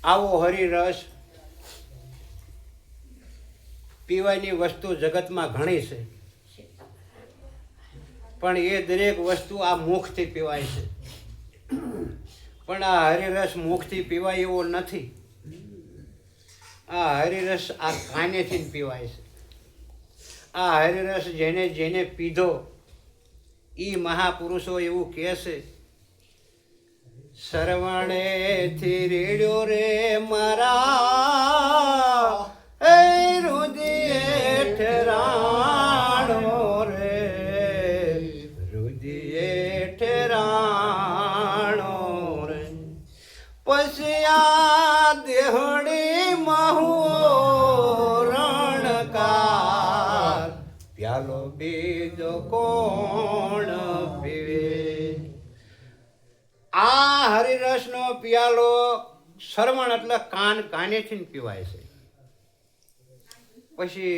આવો હરિરસ પીવાની વસ્તુ જગતમાં ઘણી છે, પણ એ દરેક વસ્તુ આ મુખથી પીવાય છે. પણ આ હરિરસ મુખથી પીવાય એવો નથી. આ હરિરસ આ કાનેથી પીવાય છે. આ હરિરસ જેને જેને પીધો એ મહાપુરુષો એવું કહે છે, સરવણેથી રેડ્યો રે મારા રુદિયે ઠરાણો રે, રુદિયે ઠરાણો રે. પછી આ દેહડી મહુ રણકાર પ્યાલો બીજો કોણ પીવે. આ હરિરસનો પિયાલો શ્રવણ એટલે કાનેથી પીવાય છે. પછી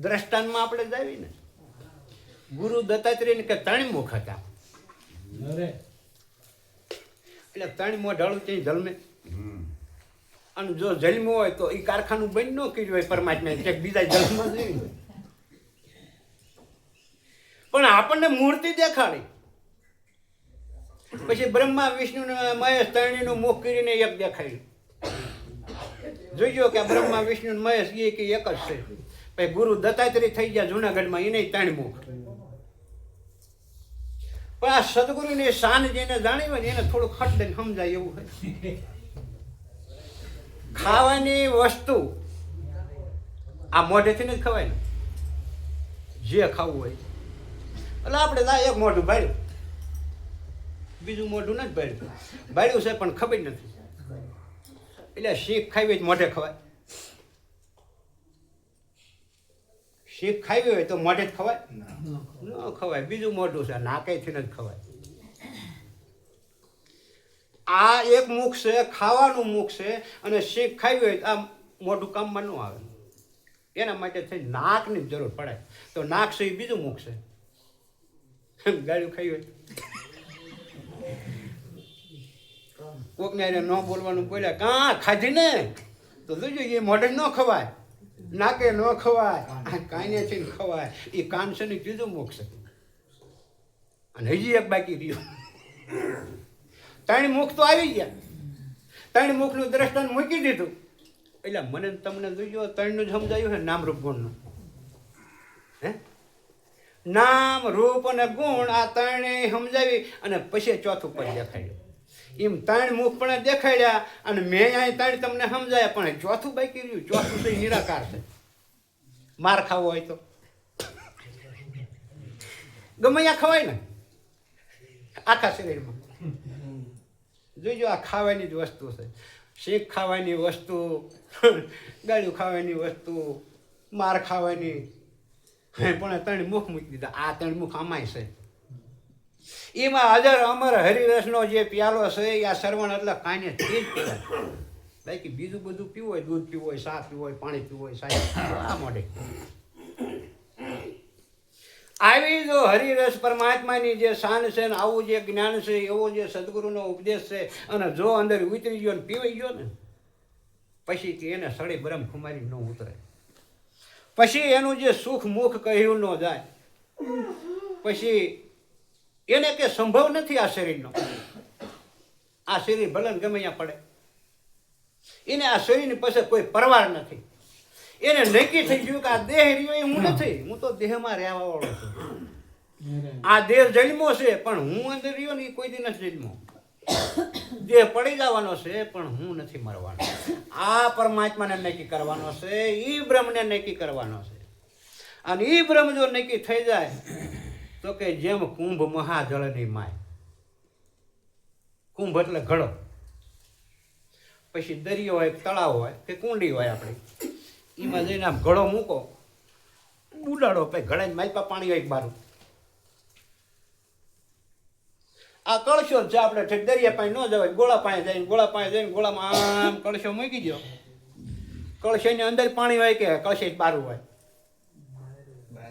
દ્રષ્ટાંતમાં આપણે જાવી ને, ગુરુ દત્તાત્રેય કે 3 મુખ હતા, એટલે 3 મોઢાળું ત્યાં જન્મે. અને જો જન્મ્યો હોય તો એ કારખાનું બંધ ન કર્યું હોય પરમાત્મા, બીજા જન્મ જોયું. પણ આપણને મૂર્તિ દેખાડી. પછી બ્રહ્મા વિષ્ણુ ને મહેશ ત્રણેયનું મુખ કરીને એક દેખાડ્યું. જોઈજો કે બ્રહ્મા વિષ્ણુ ને મહેશ એ કે એક જ છે. પછી ગુરુ દત્તાત્રેય થઈ ગયા જુનાગઢમાં, એને 3 મુખ. પણ આ સદગુરુની શાન જેને જાણી હોય ને એને થોડું ખટ સમજાય એવું હોય. ખાવાની વસ્તુ આ મોઢેથી જ ખવાય ને, જે ખાવું હોય. એટલે આપણે એક મોઢું ભાડ્યું, બીજું મોઢું નથી ભાડ્યું. ભાડ્યું છે પણ ખબર નથી. એટલે શીખ ખાવી હોય મોઢે ખવાય, શીખ ખાવી હોય તો મોઢે જ ખવાય ન ખવાય. બીજું મોઢું છે, નાકેથી જ ખવાય. આ એક મુખ છે, ખાવાનું મુખ છે, અને શીખ ખાવી હોય આ મોઢું કામમાં ન આવે. એના માટે થઈ નાકની જરૂર પડે. તો નાક છે એ બીજું મુખ છે. ગાળ્યું ખાઈ હોય કોકને ન બોલવાનું બોલ્યા, કાં ખાધી ને તો જોજો એ મોઢે ન ખવાય, નાકે ન ખવાય, કાનેથી ખવાય. એ કાન છે ને ત્રીજું મુખ છે. અને હજી એક બાકી રહ્યું. 3 મુખ તો આવી ગયા. 3 મુખનું દ્રષ્ટાંત મૂકી દીધું. એટલે મને તમને જોઈજો 3નું જ સમજાયું છે, નામ રૂપ ગુણનું. હે, નામ રૂપ અને ગુણ આ 3 સમજાવી અને પછી ચોથું પદ દેખાડ્યું. એમ 3 મુખ પણ દેખાડ્યા અને મેં અહીં 3 તમને સમજાયા, પણ ચોથું બાકી રહ્યું. ચોથું તો નિરાકાર છે. માર ખાવો હોય તો ગમે ત્યાં ખવાય ને આખા શરીરમાં. જોઈજો આ ખાવાની જ વસ્તુ છે. શીખ ખાવાની વસ્તુ, ગાળ્યું ખાવાની વસ્તુ, માર ખાવાની. પણ 3 મુખ મૂકી દીધા. આ 3 મુખ આમાંય છે. એમાં અજર અમર હરિરસનો જે પ્યાલો છે આ શ્રવણ એટલે કાને જ પીવાય. બાકી બીજું બધું પીવું હોય, દૂધ પીવું હોય, શાક પીવું હોય, પાણી પીવું હોય, સાહેબ આ મોઢે. આવી જો હરિરસ પરમાત્માની જે શાન છે ને આવું જે જ્ઞાન છે, એવો જે સદગુરુનો ઉપદેશ છે, અને જો અંદર ઉતરી ગયો ને પીવાઈ ગયો ને પછી કે એને સળી બ્રહ્મ ખુમારી ન ઉતરે. પછી એનું જે સુખ મુખ કહ્યું ન જાય. પછી એને કે સંભવ નથી આ શરીરનો. આ શરીર ભલે ગમે ત્યાં પડે, એને આ શરીરની પાસે કોઈ પરવાર નથી. એને નક્કી થઈ ગયું કે આ દેહ રહ્યો એ હું નથી, હું તો દેહમાં રહેવા વાળો છું. આ દેહ જન્મો છે પણ હું અંદર રહ્યો ને એ કોઈ દી નથી જન્મો. દેહ પડી જવાનો છે પણ હું નથી મરવાનો. આ પરમાત્માને નક્કી કરવાનો છે, એ બ્રહ્મને નક્કી કરવાનો છે. અને એ બ્રહ્મ જો નક્કી થઈ જાય તો કે જેમ કુંભ મહાજળની માય. કુંભ એટલે ઘડો. પછી દરિયો હોય, તળાવ હોય કે કુંડી હોય આપણી, એમાં જઈને આમ ઘડો મૂકો, ઉડાડો, પછી ઘડાને માયપા પાણી હોય બારું. આ કળશો છે આપણે દરિયા પાસે ન જવાય, ગોળા પાસે જઈને ગોળામાં આમ કળશો મૂકી દો. કળશોની અંદર પાણી હોય કે કળશે બારું હોય?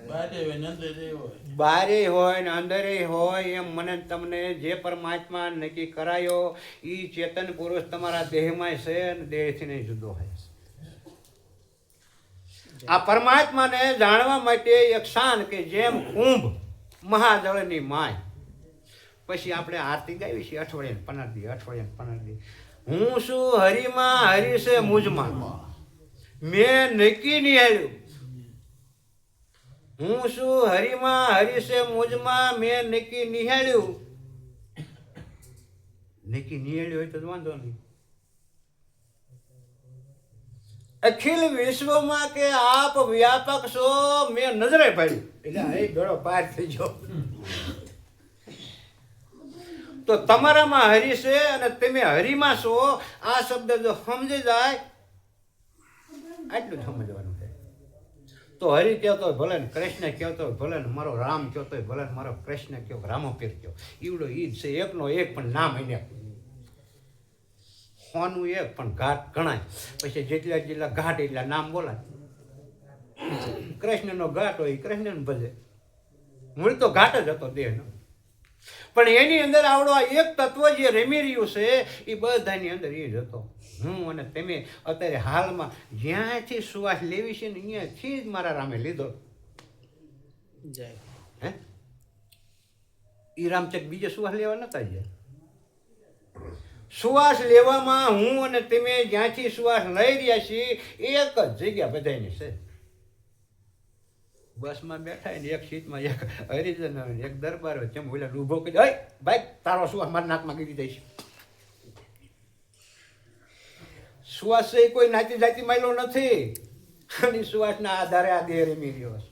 બારે હોય ને અંદરે હોય એમ મને તમને જે પરમાત્મા નક્કી કરાયો એ ચેતન પુરુષ તમારા દેહમાં છે અને દેહથી નહીં જુદો હોય. આ પરમાત્માને જાણવા માટે એક શાન કે જેમ કુંભ મહાજળની માય. પછી આપણે આરતી ગાવી છે અઠવાડિયે 15 દી. હું શું હરિમાં, હરિ છે મુજમાં, મેં નક્કી નિહાળ્યું. હું શું હરિમાં, હરિ છે મુજમાં, મેં નક્કી નિહાળ્યું. નક્કી નિહાળ્યું હોય તો વાંધો નહીં. અખિલ વિશ્વમાં કે આપ વ્યાપક છો મેં નજરે પાડ્યું. એટલે એ બેડો પાર થઈ ગયો. તો તમારામાં હરિ છે અને તમે હરિમાં છો. આ શબ્દ જો સમજી જાય આટલું સમજવાનું છે. તો હરિ કહેતો હોય ભલે ને, કૃષ્ણ કહેતો હોય ભલે ને, મારો રામ કહેતો હોય ભલે ને, મારો કૃષ્ણ કયો, રામોપીર કયો, ઈવડો ઈ જ છે. એકનો એક પણ નામ એને હોનું એક પણ ઘાટ ગણાય. પછી જેટલા જેટલા ઘાટ એટલા નામ બોલાય. કૃષ્ણનો ઘાટ હોય કૃષ્ણને ભજે. મૂળ તો ઘાટ જ હતો દેહનો. પણ એની અંદર આવડો આ એક તત્વ જે રમી રહ્યું છે એ બધાની અંદર એ જ હતો. હું અને તમે અત્યારે હાલમાં જ્યાંથી સુવાસ લેવી છે ને અહીંયાથી જ મારા રામે લીધો. હે એ રામચક બીજે સુવાસ લેવા નતા ગયા. સુવાસ લેવામાં હું અને તમે જ્યાંથી સુવાસ લઈ રહ્યા છીએ એક જ જગ્યા બધાની છે. બસમાં બેઠા ને એક સીટમાં એક હરિજન હોય, એક દરબાર હોય. તેમ ઓલા ઊભો કરી, અય ભાઈ તારો સુવાસ મારા નાકમાં ગીરી દઈશ. સુવાસ છે કોઈ નાતી જાતિ માયલો નથી. અને સુવાસના આધારે આ દેહ રમી રહ્યો છે.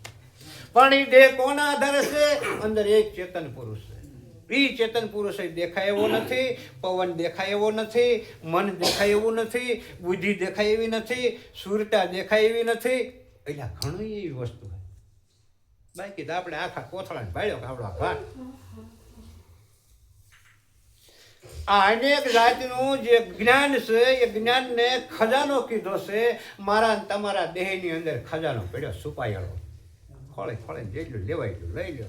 પણ એ દેહ કોના આધારે છે? અંદર એક ચેતન પુરુષ છે. એ ચેતન પુરુષ દેખાય એવો નથી, પવન દેખાય એવો નથી, મન દેખાય એવું નથી, બુદ્ધિ દેખાય એવી નથી, સુરતા દેખાય એવી નથી. એટલે ઘણી એવી વસ્તુ છે. બાકી તો આપણે આખા કોથળાને ભાડ્યો આવડો ઘાટ. આ અનેક જાતનું જે જ્ઞાન છે એ જ્ઞાનને ખજાનો કીધો છે. મારા તમારા દેહની અંદર ખજાનો પડ્યો છુપાયેલો. ખોળે ખોળે જેટલું લેવાય એટલું લઈ લો.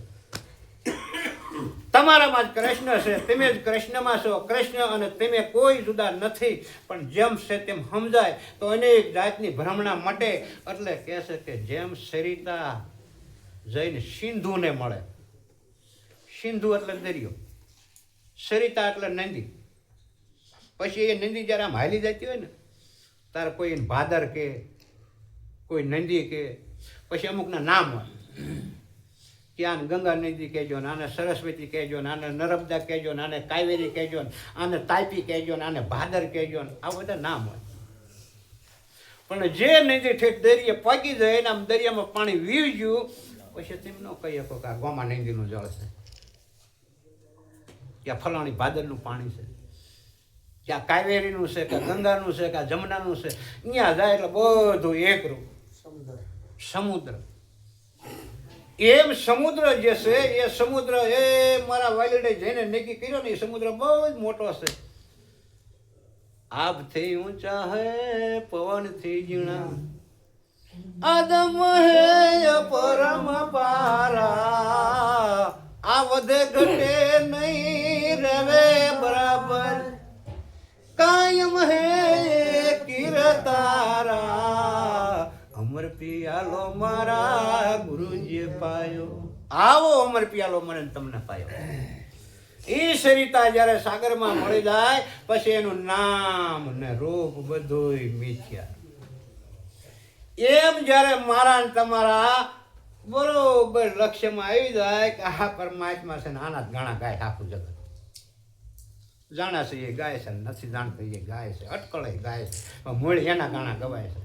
તમારામાં જ કૃષ્ણ છે, તમે જ કૃષ્ણમાં છો. કૃષ્ણ અને તમે કોઈ જુદા નથી. પણ જેમ છે તેમ સમજાય તો અનેક જાતની ભ્રમણા માટે. એટલે કહે છે કે જેમ સરિતા જઈને સિંધુને મળે. સિંધુ એટલે દરિયો, સરિતા એટલે નદી. પછી એ નદી જ્યારે આમ હાલી જતી હોય ને તારે કોઈ એને ભાદર કે, કોઈ નદી કે, પછી અમુકના નામ હોય કે આને ગંગા નદી કહેજો ને, આને સરસ્વતી કહેજો ને, આને નર્મદા કહેજો ને, આને કાવેરી કહેજો ને, આને તાપી કહેજો ને, આને ભાદર કહેજો ને. આ બધા નામ હોય. પણ જે નદી ઠેઠ દરિયે પાકી જાય ને આમ દરિયામાં પાણી વીવી ગયું પછી તેમ ન કહી શકો કે આ ગોમા નદીનું જળ છે, ત્યાં ફલાણી ભાદરનું પાણી છે, ત્યાં કાવેરીનું છે, કે ગંગાનું છે, કે જમનાનું છે. અહીંયા જાય એટલે બધું એકરૂપ સમુદ્ર. એમ સમુદ્ર જે છે એ સમુદ્ર એ મારા વાલીડે જઈને નક્કી કર્યો ને એ સમુદ્ર બહુ જ મોટો છે. આભથી ઊંચા હે પવનથી ઝીણા, આદમ હે પરમ પારા, આ વધે ઘટે નહીં રવે બરાબર, કાયમ હે કિરતારા, અમર પિયાલો મારા ગુરુજીએ પાયો. આવો અમર પિયાલો મને તમને પાયો. એ સરિતા જ્યારે સાગરમાં મળી જાય પછી એનું નામ ને રૂપ બધું મિથ્યા. એમ જ્યારે મારા ને તમારા બરોબર લક્ષ્યમાં આવી જાય કે આ પરમાત્મા છે ને આના જ ગાણા ગાય આખું જગત. જાણા છે એ ગાય છે, નથી જાણતો એ ગાય છે, અટકળે ગાય છે, પણ મૂળ એના ગાણા ગવાય છે.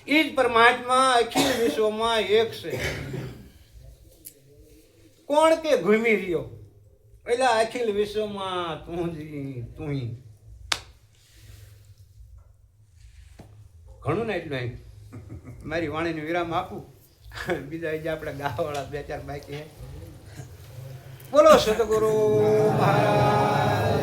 એ જ પરમાત્મા અખિલ વિશ્વમાં એક છે. કોણ કે ઘૂમી રહ્યો એટલે અખિલ વિશ્વમાં તું ઘણું ને એટલું મારી વાણીને વિરામ આપું. બીજા જે આપણે ગાવાવાળા 2-4 બાકી હે. બોલો સદગુરુ મહારાજ.